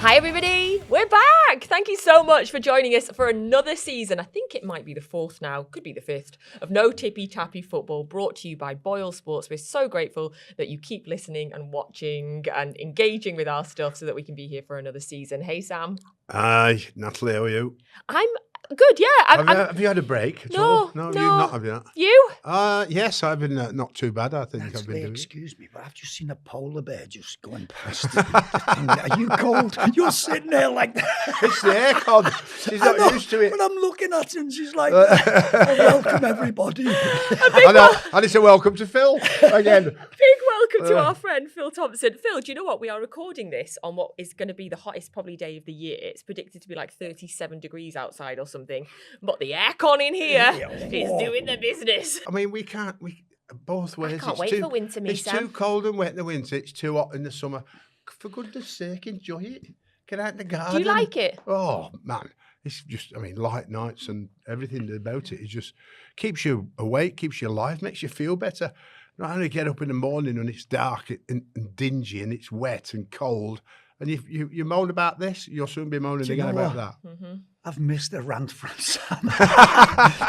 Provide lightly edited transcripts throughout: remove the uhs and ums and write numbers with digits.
Hi everybody, we're back. Thank you so much for joining us for another season. I think it might be the fourth now, could be the fifth, of No Tippy Tappy Football, brought to you by Boyle Sports. We're so grateful that you keep listening and watching and engaging with our stuff so that we can be here for another season. Hey Sam. Hi, Natalie, how are you? I'm good, yeah. Have you had a break at all? No, you've not, have you? You? Yes, I've been not too bad, I think. Natalie, I've been doing. excuse me, but I've just seen a polar bear just going past the thing. Are you cold? You're sitting there like that. It's the aircon. She's not used to it. But I'm looking at her and she's like, welcome everybody. And it's a welcome to Phil again. Big welcome to our friend Phil Thompson. Phil, do you know what? We are recording this on what is going to be the hottest probably day of the year. It's predicted to be like 37 degrees outside or something. But the aircon in here is doing the business. I mean, we both ways. I can't wait for winter, It's too cold and wet in the winter. It's too hot in the summer. For goodness sake, enjoy it. Get out in the garden. Do you like it? Oh, man. It's just, light nights and everything about it. It just keeps you awake, keeps you alive, makes you feel better. Not only get up in the morning and it's dark and dingy and it's wet and cold, and you moan about this, you'll soon be moaning again about that. Mm-hmm. I've missed a rant from Sam.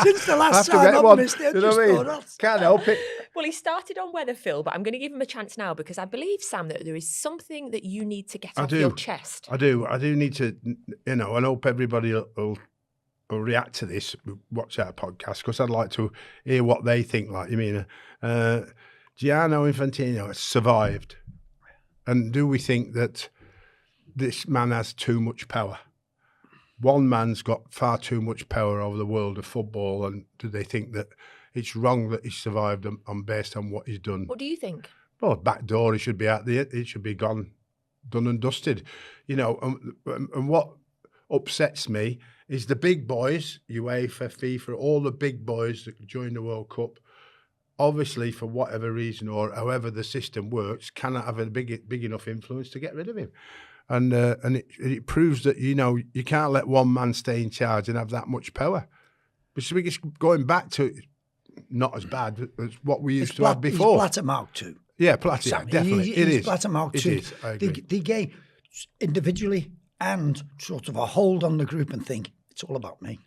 Since the last time I've missed it, you know what I mean? Can't help it. Well, he started on weather, Phil, but I'm going to give him a chance now because I believe, Sam, that there is something that you need to get off your chest. I do need to, and I hope everybody will react to this, watch our podcast, because I'd like to hear what they think. Like, Gianni Infantino has survived. And do we think that this man has too much power? One man's got far too much power over the world of football, and do they think that it's wrong that he's survived based on what he's done? What do you think? Well, back door, he should be out there. It should be gone, done and dusted. And what upsets me is the big boys, UEFA, FIFA, all the big boys that joined the World Cup, obviously for whatever reason or however the system works, cannot have a big enough influence to get rid of him. And it proves that, you can't let one man stay in charge and have that much power. But it's going back to not as bad as what we used to have before. He's Blattermark too. Yeah, definitely. It is. Blattermark too. It is, I agree. The game, individually and sort of a hold on the group and think, it's all about me.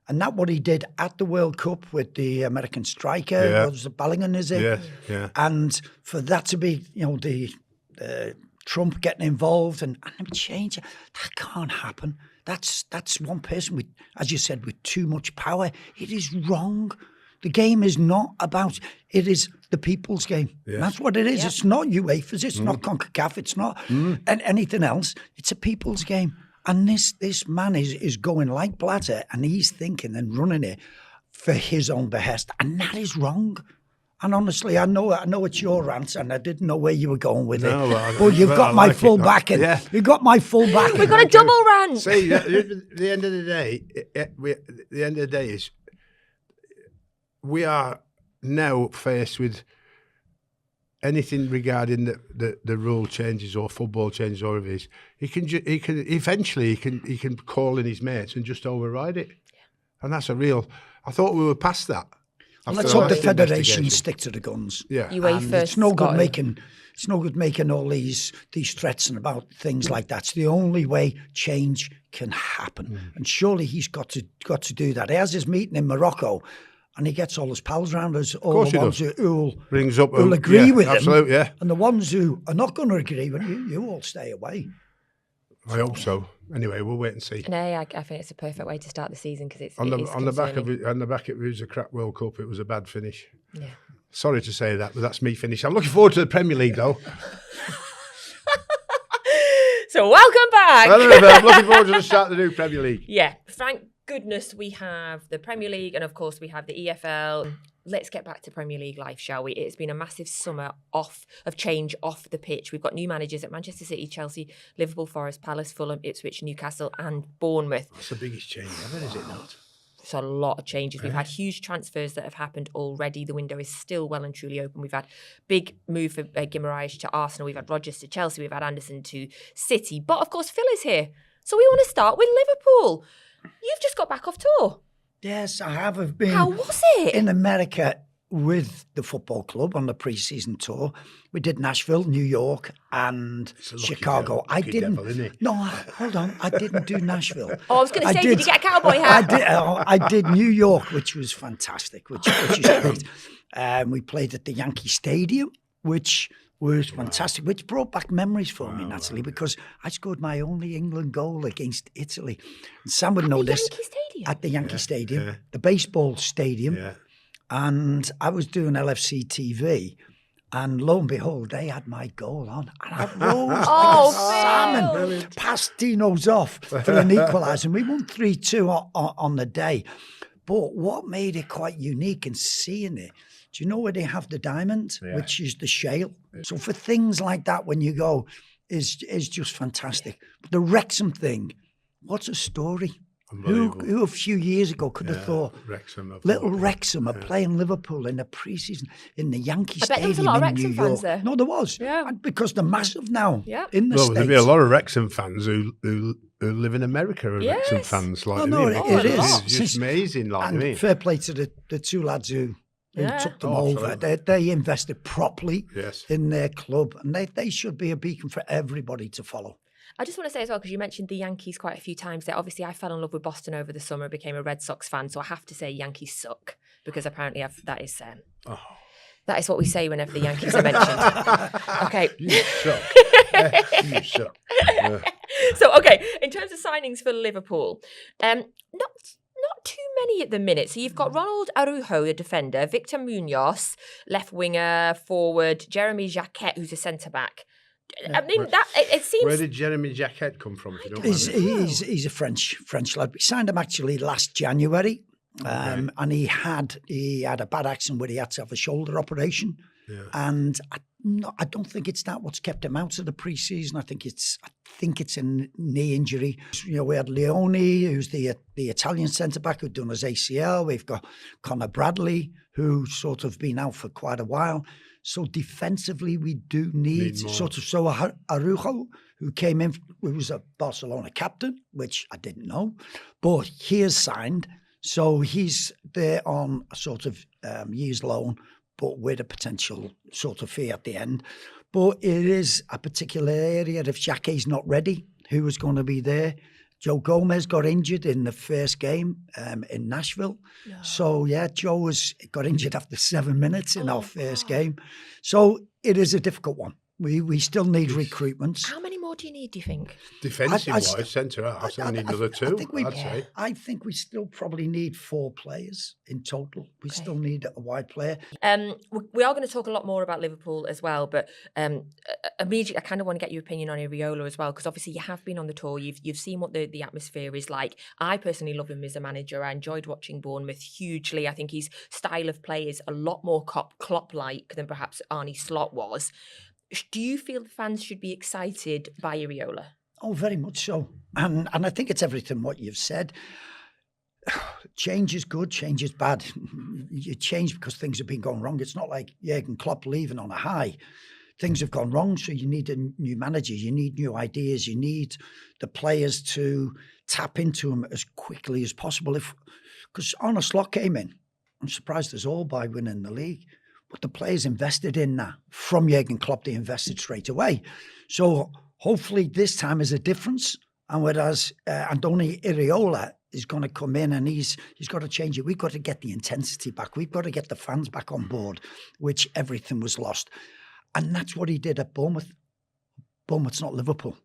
And that's what he did at the World Cup with the American striker, was it Bellingham, is it? Yeah. And for that to be, the Trump getting involved and change, that can't happen. That's one person with, as you said, with too much power. It is wrong. The game is not about, it is the people's game. Yes. That's what it is. It's not UEFA's, it's not CONCACAF, it's not anything else. It's a people's game. And this man is going like Blatter, and he's thinking and running it for his own behest. And that is wrong. And honestly, I know it's your rant, and I didn't know where you were going with it. But you've got my full backing. Yeah. You've got my full backing. We've got a double rant. See, the end of the day is we are now faced with anything regarding the rule changes or football changes or whatever it is. He can eventually call in his mates and just override it, and that's a real. I thought we were past that. Let's hope the federation stick to the guns. Yeah, UEFA, it's no good making. It's no good making all these threats and about things like that. It's the only way change can happen, and surely he's got to do that. He has his meeting in Morocco, and he gets all his pals around us, all the ones who will agree with him, absolutely, yeah, and the ones who are not going to agree with you all stay away. I hope so. Anyway, we'll wait and see. No, I think it's a perfect way to start the season because it's on the back of it was a crap World Cup. It was a bad finish. Yeah. Sorry to say that, but that's me finished. I'm looking forward to the Premier League though. So welcome back. I'm looking forward to the start of the new Premier League. Yeah, thank goodness we have the Premier League, and of course we have the EFL. Let's get back to Premier League life, shall we? It's been a massive summer of change off the pitch. We've got new managers at Manchester City, Chelsea, Liverpool, Forest, Palace, Fulham, Ipswich, Newcastle and Bournemouth. That's the biggest change ever, is it not? It's a lot of changes. We've had huge transfers that have happened already. The window is still well and truly open. We've had big move for Guimaraes to Arsenal. We've had Rodgers to Chelsea. We've had Anderson to City. But, of course, Phil is here. So we want to start with Liverpool. You've just got back off tour. Yes, I have. I've been. How was it? In America. with the football club on the pre-season tour. We did Nashville, New York, and Chicago. I didn't. Devil, isn't he? No, hold on. I didn't do Nashville. Oh, I was going to say, did you get a cowboy hat? I did New York, which was fantastic, which is great. We played at the Yankee Stadium, which was fantastic, which brought back memories for me, Natalie, because I scored my only England goal against Italy. And Sam would know this. At the Yankee Stadium, the baseball stadium. Yeah. And I was doing LFC TV, and lo and behold, they had my goal on. And I rose like a salmon, past Dino's off for an equaliser. And we won 3-2 on the day. But what made it quite unique and seeing it, do you know where they have the diamond, which is the shale? So for things like that, when you go, is just fantastic. But the Wrexham thing, what's a story? Who a few years ago could have thought Wrexham are playing Liverpool in the pre-season in the Yankee Stadium there was a lot of in Wrexham New York. fans there. No, there was. Yeah. And because they're massive now in the States. There'll be a lot of Wrexham fans who live in America are Wrexham fans. Like, it is. It's just amazing. Like, and fair play to the two lads who took them over. They invested properly in their club, and they should be a beacon for everybody to follow. I just want to say as well, because you mentioned the Yankees quite a few times there. Obviously, I fell in love with Boston over the summer, became a Red Sox fan. So I have to say Yankees suck, because apparently that is what we say whenever the Yankees are mentioned. Okay. You suck. You suck. So, okay, in terms of signings for Liverpool, not too many at the minute. So you've got Ronald Araujo, the defender, Victor Munoz, left winger, forward, Jeremy Jacquet, who's a centre-back. I mean, it seems. Where did Jeremy Jacquet come from? If you don't mind? He's a French lad. We signed him actually last January, and he had a bad accident where he had to have a shoulder operation, and I don't think it's that what's kept him out of the pre-season. I think it's a knee injury. You know, we had Leone, who's the Italian centre back who'd done his ACL. We've got Connor Bradley, who's sort of been out for quite a while. So defensively, we do need sort of. So Araujo, who came in, who was a Barcelona captain, which I didn't know, but he is signed. So he's there on a sort of year's loan, but with a potential sort of fee at the end. But it is a particular area. If Jacquet's not ready, who is going to be there? Joe Gomez got injured in the first game in Nashville. No. So, Joe got injured after 7 minutes in our first game. So it is a difficult one. We still need recruitments. How many more do you need, do you think? Defensive-wise, centre, I think we need another two, I'd say. I think we still probably need 4 players in total. We still need a wide player. We are going to talk a lot more about Liverpool as well, but immediately I kind of want to get your opinion on Iraola as well, because obviously you have been on the tour, you've seen what the atmosphere is like. I personally love him as a manager. I enjoyed watching Bournemouth hugely. I think his style of play is a lot more Klopp-like than perhaps Arne Slot was. Do you feel the fans should be excited by Iraola? Oh, very much so. And I think it's everything what you've said. Change is good, change is bad. You change because things have been going wrong. It's not like Jurgen Klopp leaving on a high. Things have gone wrong, so you need a new manager. You need new ideas. You need the players to tap into them as quickly as possible. Because Arne Slot came in, I'm surprised us all by winning the league. But the players invested in that. From Jurgen Klopp, they invested straight away. So hopefully this time is a difference. And whereas Andoni Iraola is going to come in and he's got to change it. We've got to get the intensity back. We've got to get the fans back on board, which everything was lost. And that's what he did at Bournemouth. Bournemouth's not Liverpool.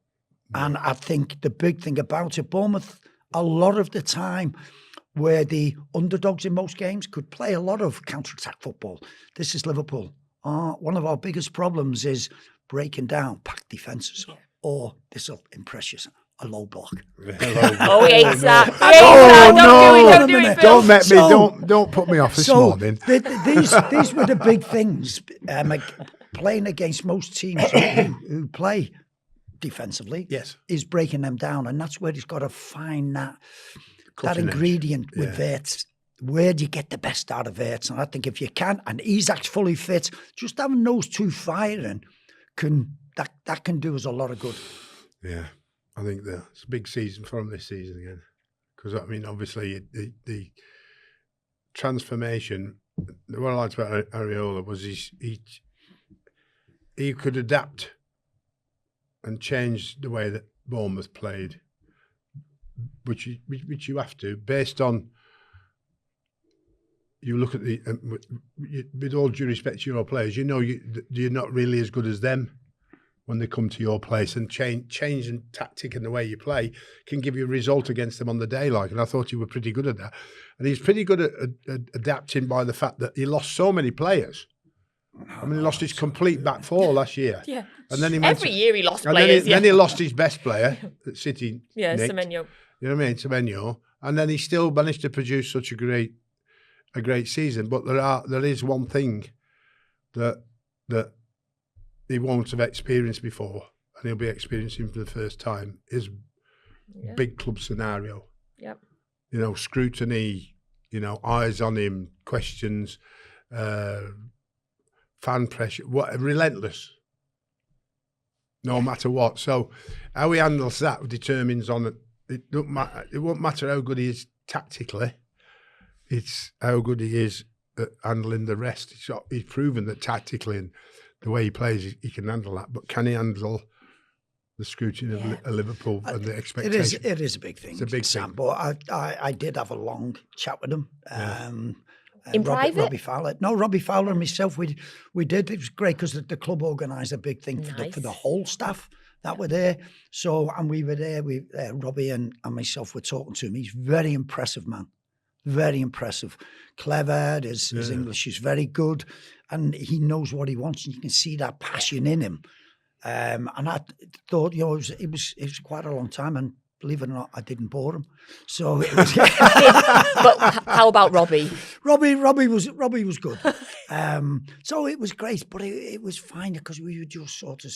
And I think the big thing about it, Bournemouth, a lot of the time, where the underdogs in most games could play a lot of counter-attack football. This is Liverpool. One of our biggest problems is breaking down packed defences, or this will impress you, a low block. Oh, he hates that. Don't do it, Phil. Don't make me. Don't put me off this morning. These were the big things. Playing against most teams who play defensively, is breaking them down, and that's where he's got to find that ingredient with Wirtz. Where do you get the best out of Wirtz? And I think if you can, and Isak's fully fit, just having those two firing can do us a lot of good. Yeah, I think it's a big season for him this season again. Because, I mean, obviously the transformation what I liked about Iraola was he could adapt and change the way that Bournemouth played, which you have to, based on. You look at with all due respect to your players, you're not really as good as them when they come to your place, and changing tactic and the way you play can give you a result against them on the day. And I thought you were pretty good at that, and he's pretty good at adapting by the fact that he lost so many players. I mean, he lost his complete back four last year. Yeah, and then every year he lost players. Then he lost his best player at City. Yeah, Nick, Semenyo. You know what I mean, Semenyo, and then he still managed to produce such a great season. But there is one thing that he won't have experienced before, and he'll be experiencing for the first time, is big club scenario. Yep. Scrutiny, eyes on him, questions, fan pressure, relentless, no matter what. So how he handles that determines on it. It won't matter how good he is tactically. It's how good he is at handling the rest. He's proven that tactically and the way he plays, he can handle that. But can he handle the scrutiny of Liverpool and the expectation? It is a big thing. It's a big thing. But I did have a long chat with him. In private? Robbie Fowler. No, Robbie Fowler and myself, we did. It was great because the club organised a big thing for the whole staff that were there. So, and we were there. Robbie and myself were talking to him. He's a very impressive man. Very impressive. Clever. His English is very good. And he knows what he wants. And you can see that passion in him. And I thought, it was quite a long time. And believe it or not, I didn't bore him. So it was. But how about Robbie? Robbie was good. So it was great, but it was fine because we were just sort of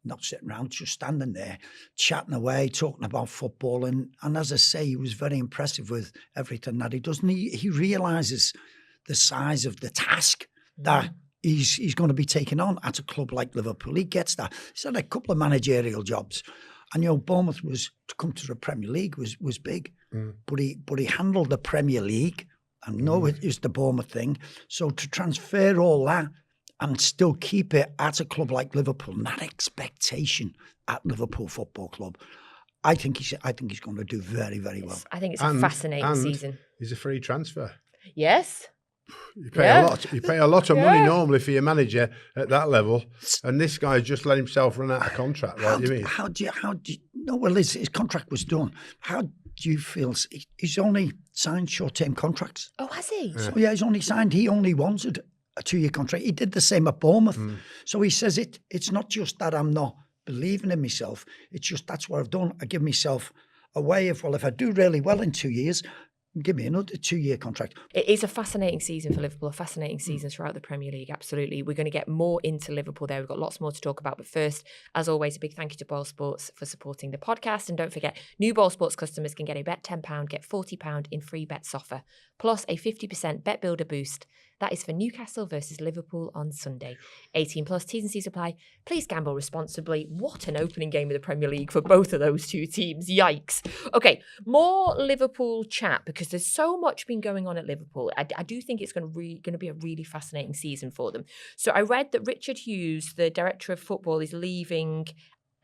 not sitting around, just standing there, chatting away, talking about football. And as I say, he was very impressive with everything that he does. And he realises the size of the task that he's going to be taking on at a club like Liverpool. He gets that. He's had a couple of managerial jobs. And, Bournemouth to come to the Premier League was big. But he handled the Premier League. I know it is the Bournemouth thing. So to transfer all that and still keep it at a club like Liverpool, and that expectation at Liverpool Football Club, I think he's going to do very, very well. I think it's a fascinating season. He's a free transfer. Yes. You pay a lot. You pay a lot of money normally for your manager at that level, and this guy just let himself run out of contract. How do you? No, well, his contract was done. How do you feel? He's only signed short-term contracts. Oh, has he? So he's only signed. He only wanted a 2-year contract. He did the same at Bournemouth. So he says it's not just that I'm not believing in myself. It's just that's what I've done. I give myself a way of, well, if I do really well in 2 years, give me another 2-year contract. It is a fascinating season for Liverpool, a fascinating season throughout the Premier League, absolutely. We're going to get more into Liverpool there. We've got lots more to talk about. But first, as always, a big thank you to Boyle Sports for supporting the podcast. And don't forget, new Boyle Sports customers can get a bet £10, get £40 in free bets offer, plus a 50% bet builder boost. That is for Newcastle versus Liverpool on Sunday. 18 plus, T's and C's apply. Please gamble responsibly. What an opening game of the Premier League for both of those two teams. Yikes. Okay, more Liverpool chat because there's so much been going on at Liverpool. I do think it's going to be a really fascinating season for them. So I read that Richard Hughes, the director of football, is leaving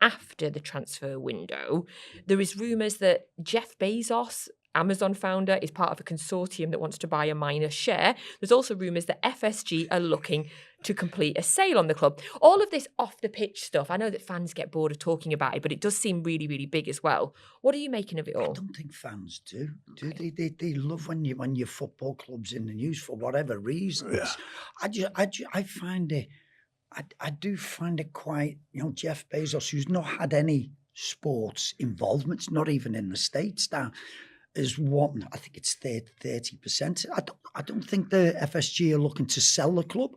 after the transfer window. There is rumours that Jeff Bezos, Amazon founder, is part of a consortium that wants to buy a minor share. There's also rumours that FSG are looking to complete a sale on the club. All of this off-the-pitch stuff, I know that fans get bored of talking about it, but it does seem really, really big as well. What are you making of it all? I don't think fans do. They love when your football club's in the news for whatever reasons. Yeah. I find it... I do find it quite... Jeff Bezos, who's not had any sports involvement, not even in the States now, is one, I think it's 30%. I don't think the FSG are looking to sell the club,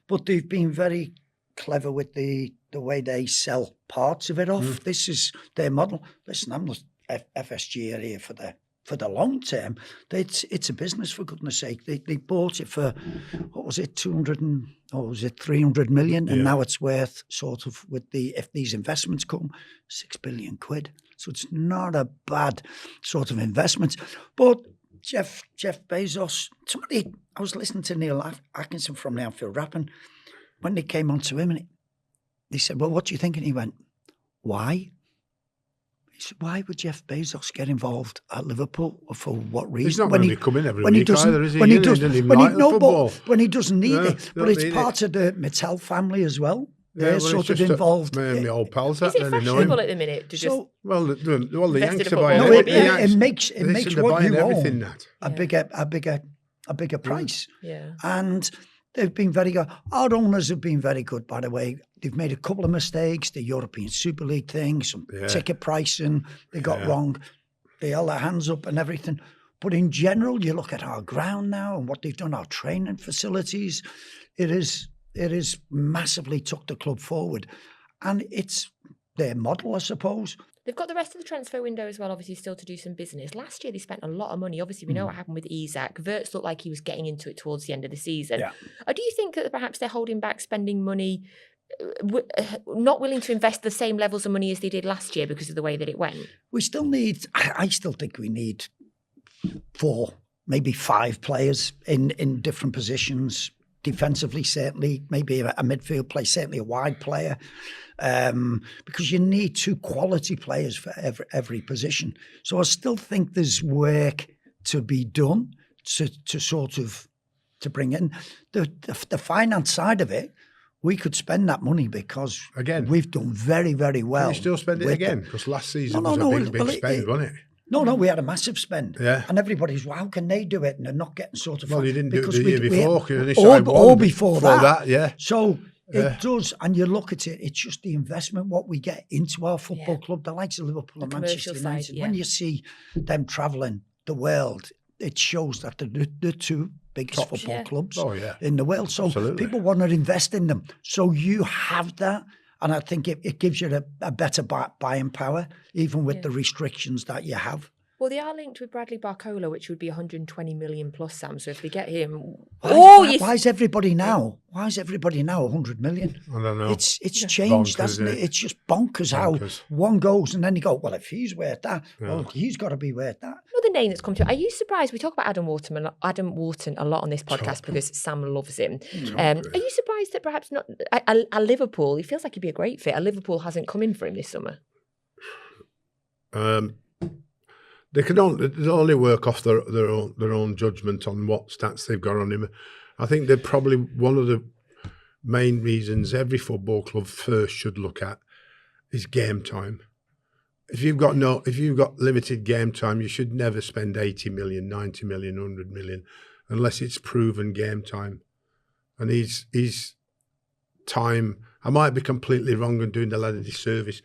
but they've been very clever with the way they sell parts of it off. This is their model. Listen, I'm not FSG are here for the long term. It's a business, for goodness sake. They bought it for, what was it, 300 million, and now it's worth sort of, if these investments come, 6 billion quid. So it's not a bad sort of investment. But Jeff Bezos. Somebody, I was listening to Neil Atkinson from the Anfield Rap, and when they came on to him, and they said, "Well, what do you think?" And he went, "Why?" He said, "Why would Jeff Bezos get involved at Liverpool? For what reason?" He's not going to be coming every when he week doesn't, either, is he? When he He does, doesn't even when he, like the no, football. but when he doesn't need No, it, but don't it's need part of the Mattel family as well. Yeah, They're well, sort it's of just involved. My old pals Is that it then know fashionable him. at the minute to just... So, Well, the Invested Yanks in are buying football. no, it. it makes They're what buying you everything own that. a bigger price. Yeah. And they've been very good. Our owners have been very good, by the way. They've made a couple of mistakes. The European Super League thing, some ticket pricing they got wrong. They held their hands up and everything. But in general, you look at our ground now and what they've done, our training facilities, it is massively took the club forward. And it's their model, I suppose. They've got the rest of the transfer window as well, obviously, still to do some business. Last year, they spent a lot of money. Obviously, we know what happened with Isak. Wirtz looked like he was getting into it towards the end of the season. Yeah. Do you think that perhaps they're holding back spending money, not willing to invest the same levels of money as they did last year because of the way that it went? We still need, I still think we need 4, maybe 5 players in different positions. Defensively, certainly, maybe a midfield player, certainly a wide player, because you need 2 quality players for every position. So I still think there's work to be done to sort of to bring in the finance side of it. We could spend that money because Again, we've done very, very well. Can you still spend it with again? Because last season No, was a big well, spend, wasn't it? No, we had a massive spend. Yeah. And everybody's, well, how can they do it? And they're not getting sort of... Well, you didn't do it because the year we- before. 'Cause you only or signed one before that. Yeah. So it does, and you look at it, it's just the investment, what we get into our football club, the likes of Liverpool and Manchester commercial United. side, When you see them travelling the world, it shows that they're the 2 biggest football clubs in the world. So people want to invest in them. So you have that. And I think it gives you a better buying power, even with the restrictions that you have. Well, they are linked with Bradley Barcola, which would be 120 million plus, Sam. So if they get him... Why is everybody now? Why is everybody now 100 million? I don't know. It's changed, Bonkers, hasn't it? isn't it? It's just bonkers how one goes and then you go, well, if he's worth that, well, he's got to be worth that. Another name that's come to... Are you surprised? We talk about Adam Wharton a lot on this podcast because Sam loves him. Are you surprised that perhaps not... A Liverpool, he feels like he'd be a great fit. A Liverpool hasn't come in for him this summer. They can only work off their own judgment on what stats they've got on him. I think they're probably one of the main reasons every football club first should look at is game time. If you've got limited game time, you should never spend 80 million, 90 million, 100 million unless it's proven game time. And his time, I might be completely wrong and doing the lad a disservice,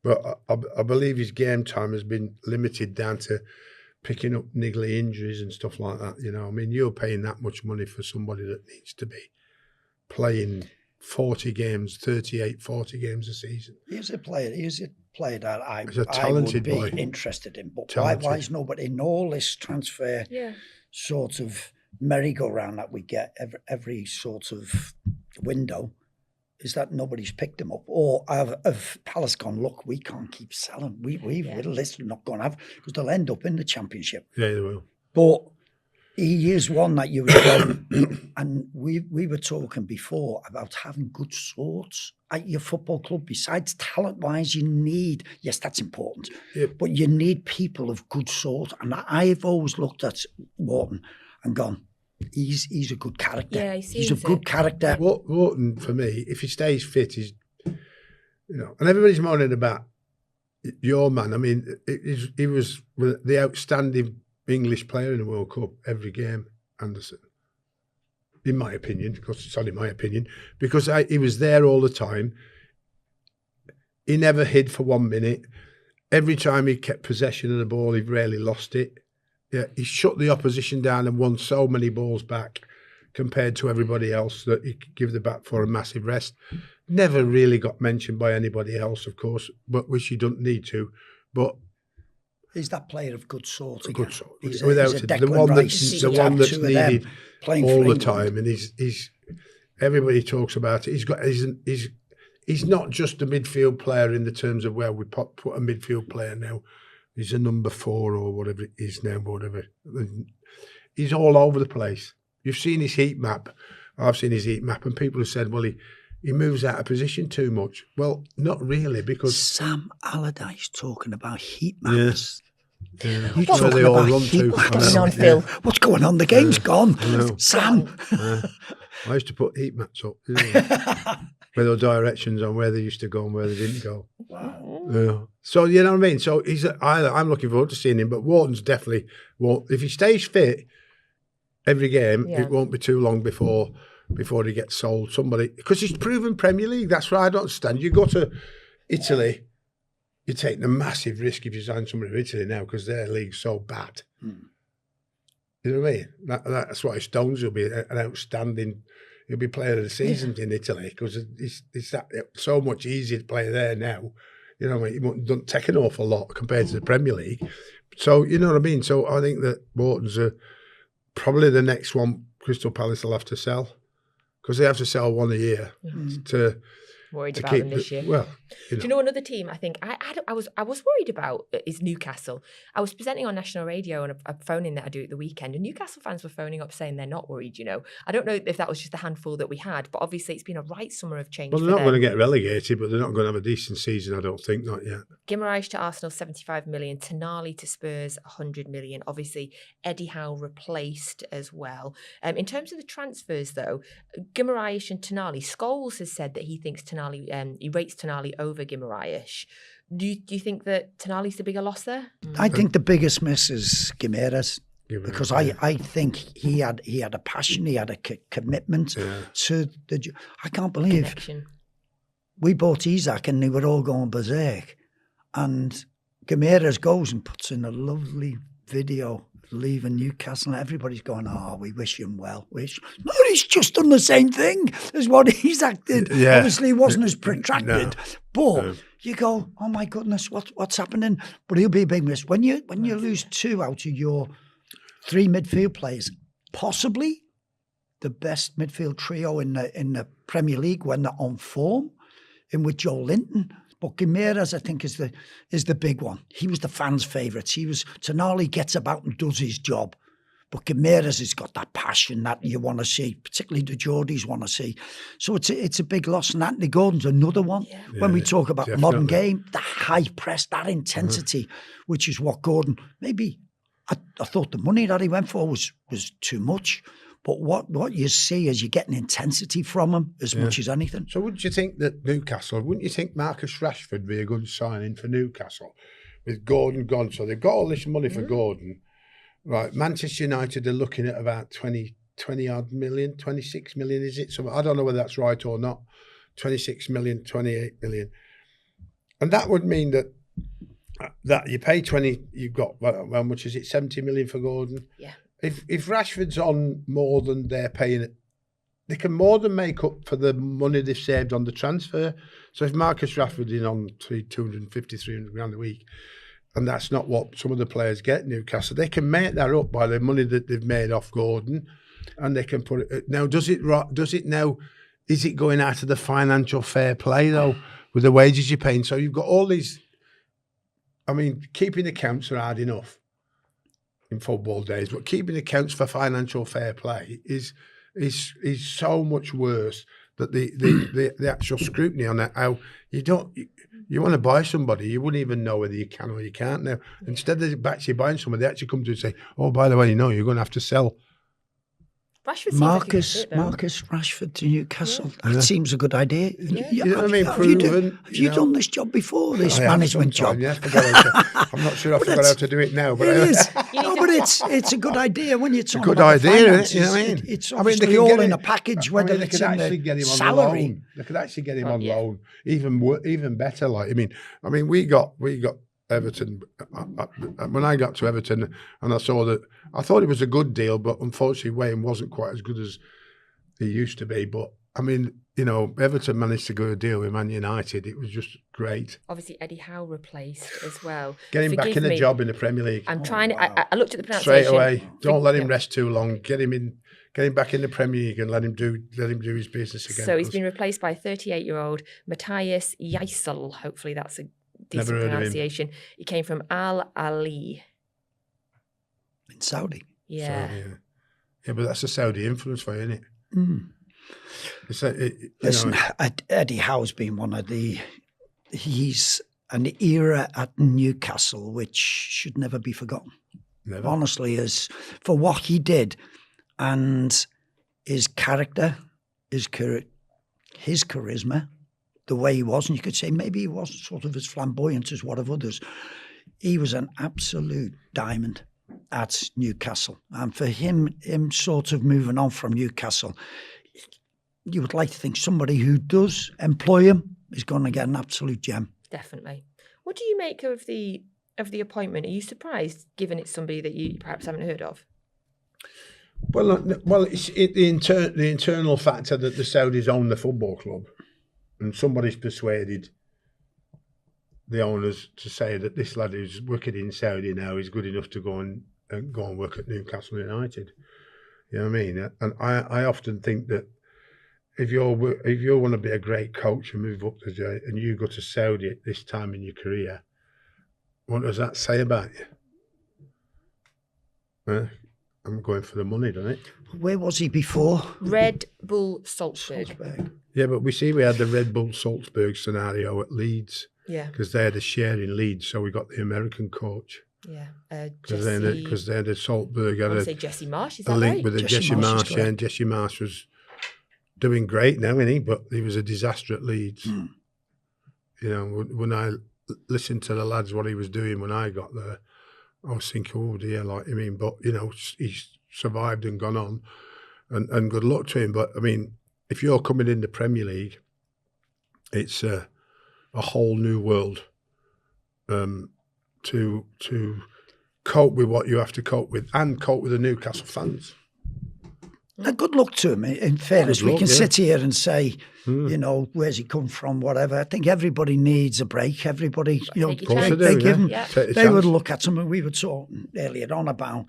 but I believe his game time has been limited down to picking up niggly injuries and stuff like that. You know, I mean, you're paying that much money for somebody that needs to be playing 40 games, 38, 40 games a season. He's a player that I talented would be boy. interested in. But Talented. why is nobody in all this transfer sort of merry-go-round that we get every sort of window? Is that nobody's picked him up, or have Palace gone, look, we can't keep selling. We're not going to have, because they'll end up in the Championship. Yeah, they will. But he is one that you would go, and we were talking before about having good sorts at your football club. Besides talent-wise, you need, yes, that's important, but you need people of good sort. And I've always looked at Wharton and gone, he's a good character. Yeah, he's a good character. Wharton, for me, if he stays fit, and everybody's moaning about your man. I mean, he was the outstanding English player in the World Cup every game, Anderson. In my opinion, because it's only my opinion, because he was there all the time. He never hid for 1 minute. Every time he kept possession of the ball, he rarely lost it. Yeah, he shut the opposition down and won so many balls back compared to everybody else that he could give the back for a massive rest. Never really got mentioned by anybody else, of course, but which he doesn't need to. But he's that player of good sort again. Good sort, Without the one that's needed all the time, and he's everybody talks about it. He's not just a midfield player in the terms of where we put a midfield player now. He's a number 4 or whatever it is now, whatever. he's all over the place. You've seen his heat map. I've seen his heat map, and people have said, well, he moves out of position too much. Well, not really, because Sam Allardyce talking about heat maps. Yeah. You're Where talking they all about run heat to. maps. What's going on, Phil? What's going on? The game's gone. know. Sam. I used to put heat maps up, with the directions on where they used to go and where they didn't go. Wow. Yeah. So you know what I mean. So I'm looking forward to seeing him, but Wharton's definitely won't. If he stays fit every game, it won't be too long before he gets sold. Somebody, because he's proven Premier League. That's what I don't understand. You go to Italy, you're taking a massive risk if you sign somebody from Italy now because their league's so bad. You know what I mean? That's why Stones will be an outstanding. He'll be player of the season in Italy because it's so much easier to play there now. You know, he doesn't take an awful lot compared to the Premier League. So, you know what I mean? So I think that Wharton's probably the next one Crystal Palace will have to sell because they have to sell one a year to Worried about keep them this year. Well, Do you know another team I think I was worried about is Newcastle. I was presenting on national radio on a phone-in that I do at the weekend, and Newcastle fans were phoning up saying they're not worried, you know. I don't know if that was just a handful that we had, but obviously it's been a right summer of change. Well, they're not going to get relegated, but they're not going to have a decent season, I don't think, not yet. Guimaraes to Arsenal, 75 million. Tonali to Spurs, 100 million. Obviously, Eddie Howe replaced as well. In terms of the transfers, though, Guimaraes and Tonali, Scholes has said that he thinks Tonali, he rates Tonali over Guimaraes. Do you think that Tonali's the bigger loss there? I think the biggest miss is Guimaraes. Because I think he had a passion, he had a commitment to the. I can't believe Connection. We bought Isaac and they were all going berserk, and Guimaraes goes and puts in a lovely video leaving Newcastle, and everybody's going, "Oh, we wish him well." No, he's just done the same thing as what Isaac did. Yeah. Obviously, it wasn't as protracted, but you go, "Oh my goodness, what's happening?" But he'll be a big miss when you lose two out of your three midfield players, possibly the best midfield trio in the Premier League when they're on form, in with Joe Linton. But Guimaraes, I think, is the big one. He was the fans' favourite. Tonali gets about and does his job. But Guimaraes has got that passion that you want to see, particularly the Geordies want to see. So it's a big loss. And Anthony Gordon's another one. Yeah. When we talk about the modern game, the high press, that intensity, which is what Gordon maybe. I thought the money that he went for was too much, but what you see is you're getting intensity from him as much as anything. So wouldn't you think that wouldn't you think Marcus Rashford would be a good signing for Newcastle with Gordon gone? So they've got all this money for Gordon. Right, Manchester United are looking at about 20 odd million, 26 million, is it? So I don't know whether that's right or not. 26 million, 28 million. And that would mean that you pay 20, you've got, how much is it, 70 million for Gordon? Yeah. If Rashford's on more than they're paying it, they can more than make up for the money they've saved on the transfer. So if Marcus Rashford's in on 250, 300 grand a week, and that's not what some of the players get at Newcastle, they can make that up by the money that they've made off Gordon, and they can put it. Now, is it going out of the financial fair play, though, with the wages you're paying? So you've got all these. I mean, keeping accounts are hard enough in football days, but keeping accounts for financial fair play is so much worse that the actual scrutiny on that. How you want to buy somebody, you wouldn't even know whether you can or you can't now. Instead of actually buying somebody, they actually come to you and say, "Oh, by the way, you're going to have to sell." Marcus Rashford to Newcastle. That seems a good idea. You know what I mean? Have you done this job before, this management job? Yeah, I'm not sure I forgot how to do it now. But it is. No, but it's a good idea when you're talking about the finances. You know what I mean? It's obviously all in a package, whether it's in the salary. They could actually get him on loan. Even better. I mean, we got Everton. When I got to Everton and I saw that, I thought it was a good deal, but unfortunately Wayne wasn't quite as good as he used to be. But I mean, Everton managed to go a deal with Man United. It was just great. Obviously, Eddie Howe replaced as well. Get him back in a job in the Premier League. I'm trying to. I looked at the pronunciation straight away. Don't let him rest too long. Get him back in the Premier League and let him do his business again. So he's been replaced by 38-year-old Matthias Ysel. Hopefully, that's a decent pronunciation. He came from Al Ali in Saudi. Yeah. So, yeah, but that's a Saudi influence for you, isn't it? Listen, Eddie Howe's been one of he's an era at Newcastle which should never be forgotten. Never. Honestly, as for what he did and his character, his charisma, the way he was, and you could say maybe he wasn't sort of as flamboyant as one of others. He was an absolute diamond at Newcastle. And for him sort of moving on from Newcastle, you would like to think somebody who does employ him is going to get an absolute gem. Definitely. What do you make of the appointment? Are you surprised, given it's somebody that you perhaps haven't heard of? Well, it's the internal factor that the Saudis own the football club, and somebody's persuaded the owners to say that this lad who's working in Saudi now is good enough to go and work at Newcastle United. You know what I mean? And I often think that if you want to be a great coach and move up and you go to Saudi at this time in your career, what does that say about you? I'm going for the money, doesn't it? Where was he before? Red Bull Salzburg. Yeah, but we had the Red Bull Salzburg scenario at Leeds. Yeah. Because they had a share in Leeds, so we got the American coach. Yeah. Because they had a Salzburg had I say Jesse Marsh, is a that link right? with Jesse Marsh, yeah, and Jesse Marsh was doing great now, isn't he? But he was a disaster at Leeds. You know, when I listened to the lads what he was doing when I got there, I was thinking, oh dear, like, I mean, but, you know, he's survived and gone on, and good luck to him. But, I mean, if you're coming in the Premier League, it's a whole new world to cope with what you have to cope with and cope with the Newcastle fans. Good luck to him. In fairness, we can sit here and say, you know, where's he come from, whatever. I think everybody needs a break. Everybody, you know, they would look at something we were talking earlier on about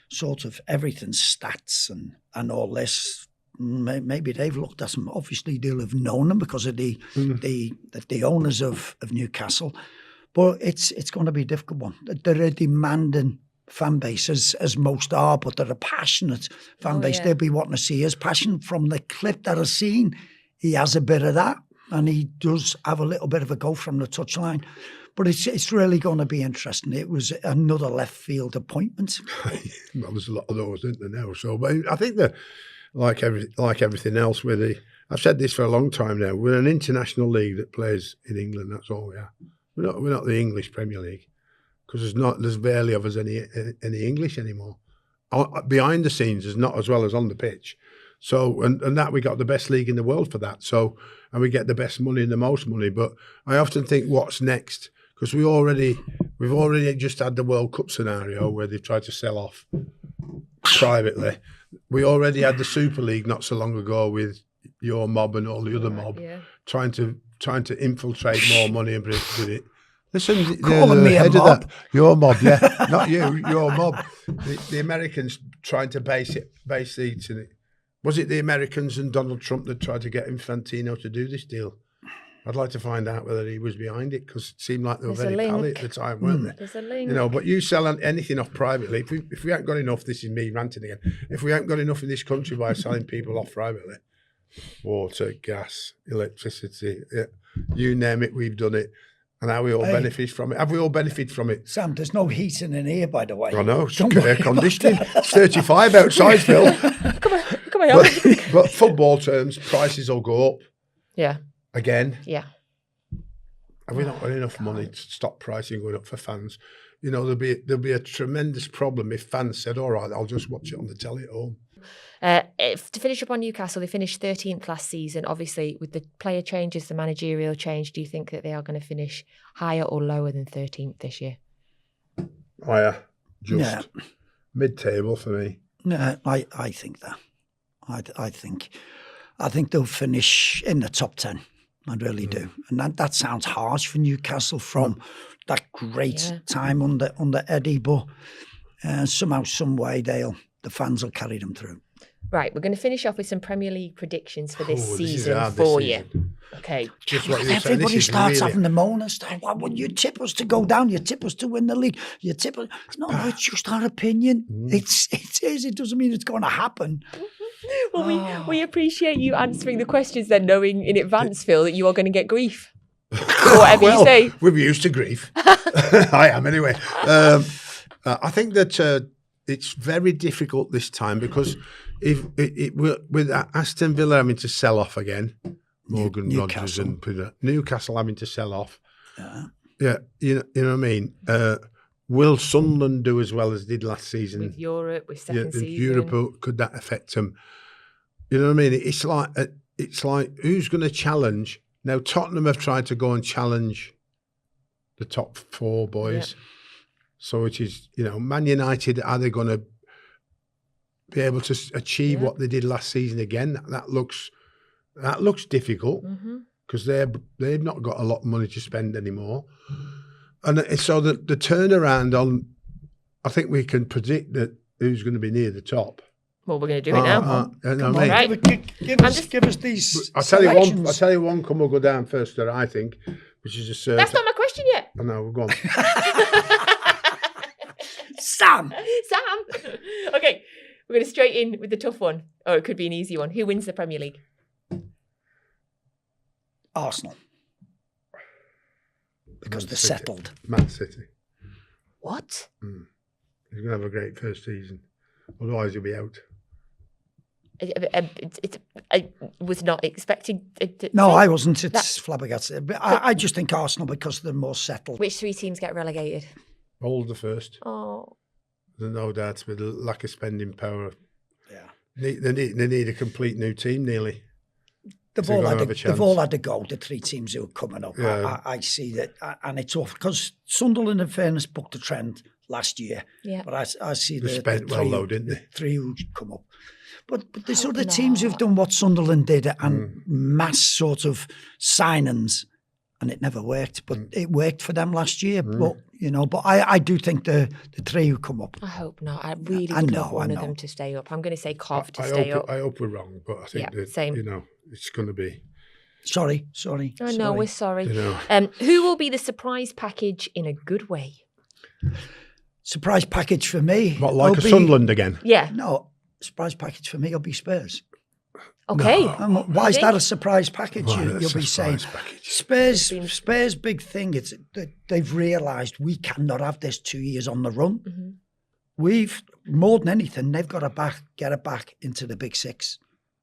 sort of everything, stats and all this. Maybe they've looked at them. Obviously, they'll have known them because of the owners of Newcastle. But it's going to be a difficult one. They're a demanding fan base, as most are, but they're a passionate fan base. Yeah. They'll be wanting to see his passion. From the clip that I've seen, he has a bit of that, and he does have a little bit of a go from the touchline. But it's really going to be interesting. It was another left field appointment. Well, there's a lot of those, isn't there, now? So, but I think that, like everything else, I've said this for a long time now, we're an international league that plays in England. That's all we are. We're not the English Premier League, because there's barely of us any English anymore. Behind the scenes is not as well as on the pitch. So and that we got the best league in the world for that. So, and we get the best money and the most money. But I often think, what's next? Because we've already just had the World Cup scenario where they've tried to sell off privately. We already had the Super League not so long ago with your mob and all the other mob trying to infiltrate more money and bring it. Listen, calling me a mob. Your mob, yeah, not you, your mob. The Americans trying to base seats in it. Was it the Americans and Donald Trump that tried to get Infantino to do this deal? I'd like to find out whether he was behind it, because it seemed like they were very pally at the time, weren't they? There's a link. You know, but you sell anything off privately. If we haven't got enough, this is me ranting again. If we haven't got enough in this country by selling people off privately, water, gas, electricity, you name it, we've done it. And how we all benefit from it. Have we all benefited from it? Sam, there's no heating in here, by the way. I know, it's air conditioning. It's 35 outside, Phil. Come on. But football terms, prices will go up. Yeah. Again. Yeah. Have we not got enough money to stop pricing going up for fans? You know, there'll be a tremendous problem if fans said, all right, I'll just watch it on the telly at home. To finish up on Newcastle, they finished 13th last season. Obviously, with the player changes, the managerial change, do you think that they are going to finish higher or lower than 13th this year? Higher. Just mid-table for me. No, I think that. I think they'll finish in the top 10. I really do. And that sounds harsh for Newcastle from that great time under Eddie, but somehow, some way, the fans will carry them through. Right, we're going to finish off with some Premier League predictions for this Oh, this is season hard, for this you. season. Okay. Just what you said, Everybody this is starts really- having the moan and stuff. Well, would you tip us to go down? You tip us to win the league. You tip us. No, it's just our opinion. It is. It doesn't mean it's going to happen. Well, we appreciate you answering the questions then, knowing in advance, Phil, that you are going to get grief. Or whatever you say. We're used to grief. I am anyway. I think that it's very difficult this time because if with Aston Villa having to sell off again, Morgan Rodgers and Newcastle having to sell off. Yeah, you know what I mean. Will Sunderland do as well as did last season? With Europe, with second season. Europe, could that affect them? You know what I mean? It's like who's going to challenge? Now Tottenham have tried to go and challenge the top 4 boys. Yeah. So it is, Man United, are they going to be able to achieve what they did last season again? That looks difficult because they've not got a lot of money to spend anymore. And so the turnaround on, I think we can predict that who's going to be near the top. Well, we're going to do it now. Give us these. I'll tell you one come will go down first that I think, which is a certain. That's not my question yet. I know, we're gone. Sam. Okay, we're going to straight in with the tough one. Or it could be an easy one. Who wins the Premier League? Arsenal. Because they're settled. Man City. What? He's going to have a great first season. Otherwise, he'll be out. I was not expecting it to. No, I wasn't. It's flabbergasted. But I just think Arsenal because they're more settled. Which 3 teams get relegated? All the first. Oh. There's no doubt with the lack of spending power. Yeah. They need a complete new team nearly. They've all had a go, the 3 teams who are coming up. Yeah. I see that, and it's off because Sunderland, in fairness, booked a trend last year. Yeah. But I see they spent well, though, didn't they? 3 who come up. But there's other teams who've done what Sunderland did and mass sort of signings, and it never worked. But it worked for them last year. But I do think the 3 who come up. I hope not. I really would love one of them to stay up. I'm going to say Cov to stay up. I hope we're wrong, but I think that same. It's going to be. Sorry. I know, we're sorry. Who will be the surprise package in a good way? Surprise package for me. What, like Sunderland again? Yeah. No, surprise package for me will be Spurs. Okay. No. Why is that a surprise package? You'll be saying Spurs' big thing is that they've realised we cannot have this 2 years on the run. Mm-hmm. We've more than anything, they've got to get it back into the big 6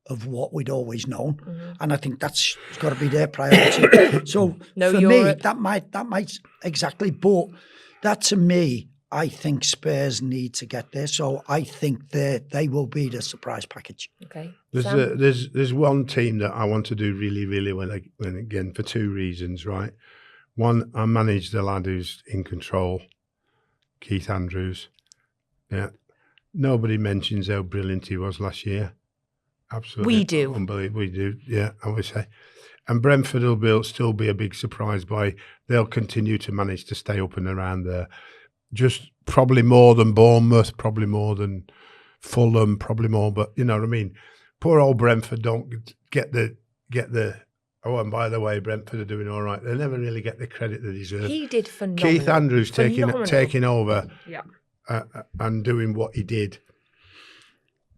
of what we'd always known, and I think that's got to be their priority. So for me, that might exactly, but that to me, I think Spurs need to get there. So I think they will be the surprise package. Okay. There's one team that I want to do really, really well again for 2 reasons, right? One, I manage the lad who's in control, Keith Andrews. Yeah. Nobody mentions how brilliant he was last year. Absolutely. We do. Unbelievable. We do. Yeah, I would say. And Brentford will still be a big surprise by they'll continue to manage to stay up and around there. Just probably more than Bournemouth, probably more than Fulham, probably more, but you know what I mean? Poor old Brentford don't get the and by the way, Brentford are doing all right. They never really get the credit they deserve. He did phenomenal. Keith Andrews taking over and doing what he did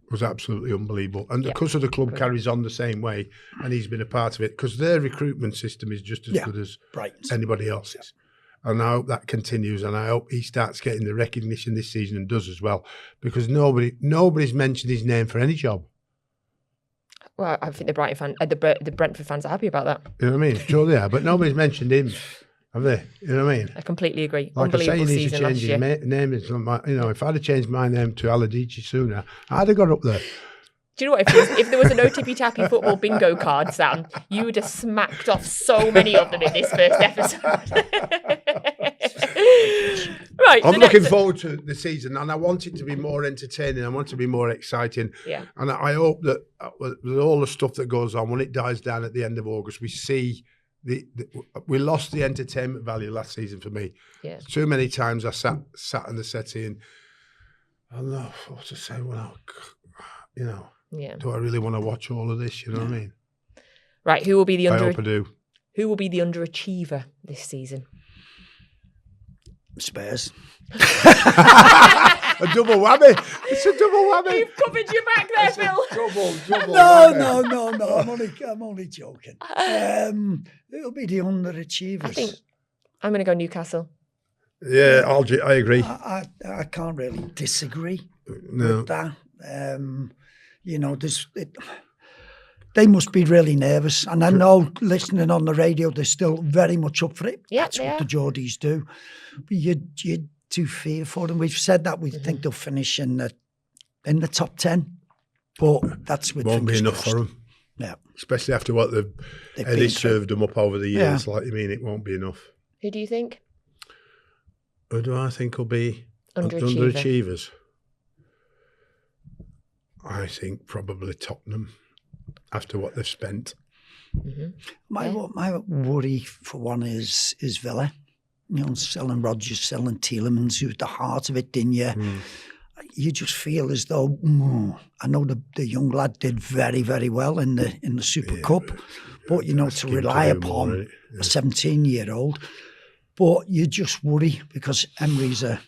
was absolutely unbelievable. And because of the club carries on the same way, and he's been a part of it, because their recruitment system is just as good as anybody else's. And I hope that continues, and I hope he starts getting the recognition this season and does as well, because nobody's mentioned his name for any job. Well, I think the Brentford fans are happy about that. You know what I mean? Sure they are, but nobody's mentioned him, have they? You know what I mean? I completely agree. Like I say, he needs to change his name. If I'd have changed my name to Allardyce sooner, I'd have got up there. Do you know what? If there was a no Tippy Tappy football bingo card, Sam, you would have smacked off so many of them in this first episode. Right. I'm looking forward to the season, and I want it to be more entertaining. I want it to be more exciting. Yeah. And I hope that with all the stuff that goes on, when it dies down at the end of August, we see we lost the entertainment value last season for me. Yeah. Too many times I sat in the settee and I don't know what to say. Well, you know. Yeah. Do I really want to watch all of this? You know what I mean? Right. Who will be the I hope I do. Who will be the underachiever this season? Spurs. A double whammy. It's a double whammy. You've covered your back there, Phil. Double No, whammy. no. I'm only joking. It'll be the underachievers. I think I'm going to go Newcastle. Yeah, I agree. I can't really disagree No. with that. They must be really nervous. And I know listening on the radio, they're still very much up for it. Yeah, That's what the Geordies do. But you do fear for them. We've said that we think they'll finish in the top 10. But that's with Won't be fingers enough crossed. for them. Yeah. Especially after what Eddie served them up over the years. Yeah. Like, you mean, it won't be enough. Who do you think? Who do I think will be Underachiever. underachievers? I think probably Tottenham after what they've spent. My worry for one is Villa. Selling Rodgers, selling Tielemans, who's the heart of it, didn't you? You just feel as though I know the young lad did very, very well in the Super Cup, but to rely upon a 17-year-old. But you just worry because Emery's a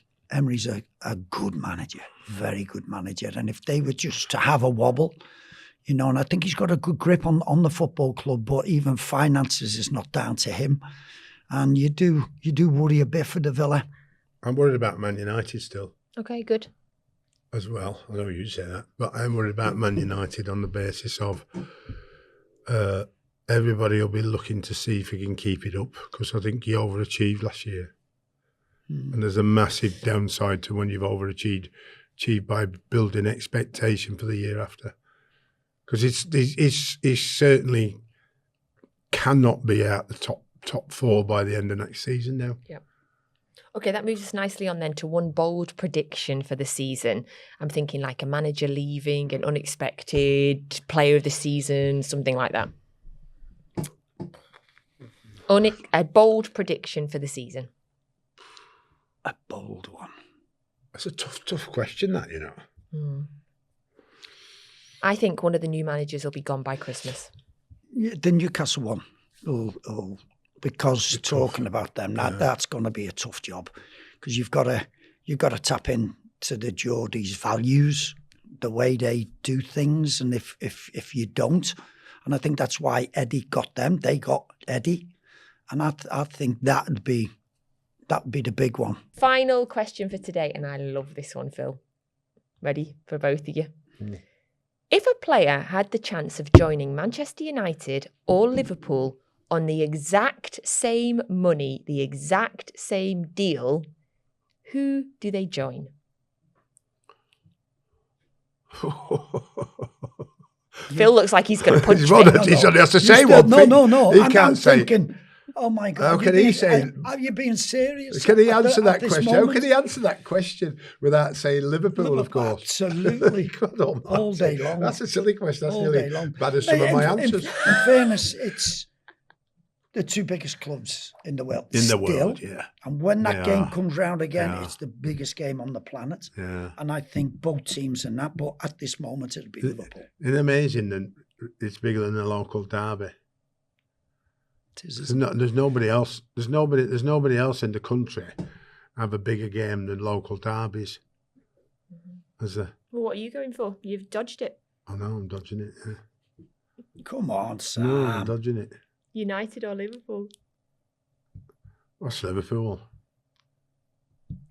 good manager, very good manager, and if they were just to have a wobble, and I think he's got a good grip on the football club, but even finances is not down to him, and you do worry a bit for the Villa. I'm worried about Man United still. Okay, good. As well, I know you say that, but I'm worried about Man United on the basis of everybody will be looking to see if he can keep it up, because I think he overachieved last year. And there's a massive downside to when you've overachieved by building expectation for the year after. Because he certainly cannot be out the top four by the end of next season now. Yeah. Okay, that moves us nicely on then to one bold prediction for the season. I'm thinking like a manager leaving, an unexpected player of the season, something like that. A bold prediction for the season. A bold one. That's a tough question, that, I think one of the new managers will be gone by Christmas. Yeah, the Newcastle one. Because talking about them, that's going to be a tough job, because you've got to tap into the Geordies' values, the way they do things, and if you don't, and I think that's why Eddie got them. They got Eddie, and I think that would be the big one. Final question for today, and I love this one, Phil. Ready for both of you? If a player had the chance of joining Manchester United or Liverpool on the exact same money, the exact same deal, who do they join? Phil looks like he's going to punch me. He only has to say one thing. No. He I'm can't say. thinking, oh my God. How can he say? Are you being serious? Can he answer that this question? moment? How can he answer that question without saying Liverpool, of course? Absolutely. God almighty. All day long. That's a silly question. That's All nearly day long. bad as some of my answers. In fairness, it's the two biggest clubs in the world. Yeah. And when that They game are. comes round again, They are. it's the biggest game on the planet. Yeah. And I think both teams in that, but at this moment, it'll be Liverpool. It's amazing that it's bigger than the local derby. There's nobody else. There's nobody else in the country have a bigger game than local derbies. Is there? Well, what are you going for? You've dodged it. I know I'm dodging it. Yeah. Come on, Sam. No, I'm dodging it. United or Liverpool? What's Liverpool?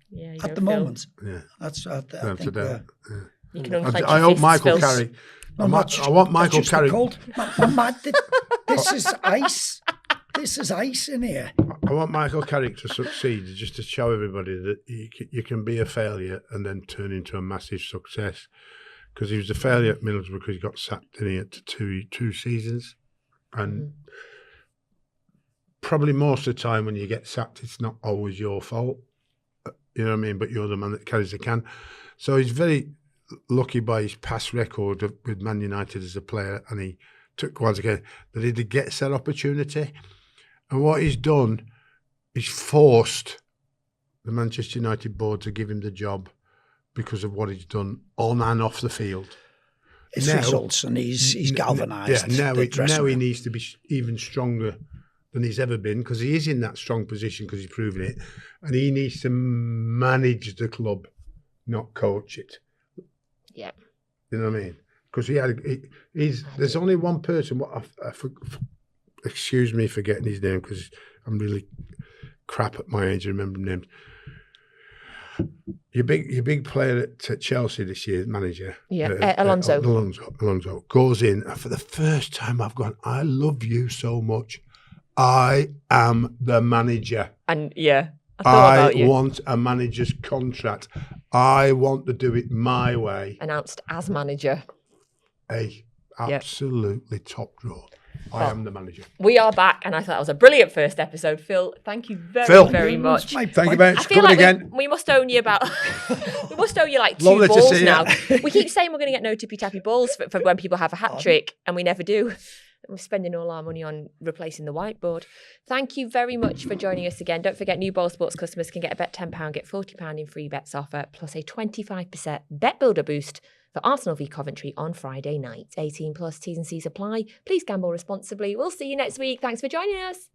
Yeah, you At go, the Phil. moment, Yeah. that's I think Today. You can unclench I your hope fists, Michael Phil. Carrick. No, I want Michael that's just the Carrick. cold. This is ice. This is ice in here. I want Michael Carrick to succeed, just to show everybody that you can be a failure and then turn into a massive success. Because he was a failure at Middlesbrough because he got sacked in it to two seasons. And probably most of the time when you get sacked, it's not always your fault. You know what I mean? But you're the man that carries the can. So he's very lucky by his past record with Man United as a player, and he took once again that he gets that opportunity. And what he's done is forced the Manchester United board to give him the job because of what he's done on and off the field. his now, results, and he's galvanised. Yeah, the dressing now he room. needs to be even stronger than he's ever been, because he is in that strong position because he's proven it, and he needs to manage the club, not coach it. Yeah. You know what I mean? Because there's only one person. Excuse me for getting his name, because I'm really crap at my age remembering names. Your big player at Chelsea this year, manager. Yeah, Alonso. Alonso goes in, and for the first time I've gone, I love you so much. I am the manager. And yeah, I thought about you. I want a manager's contract. I want to do it my way. Announced as manager. Absolutely top draw. I am the manager. We are back, and I thought that was a brilliant first episode. Phil, thank you very much. Thank you very much. I feel like we must own you about. We must owe you like 2 balls now. We keep saying we're going to get no Tippy Tappy balls for when people have a hat trick, and we never do. We're spending all our money on replacing the whiteboard. Thank you very much for joining us again. Don't forget, new Bowl Sports customers can get a bet £10, get £40 in free bets offer, plus a 25% bet builder boost for Arsenal v Coventry on Friday night. 18 plus T's and C's apply. Please gamble responsibly. We'll see you next week. Thanks for joining us.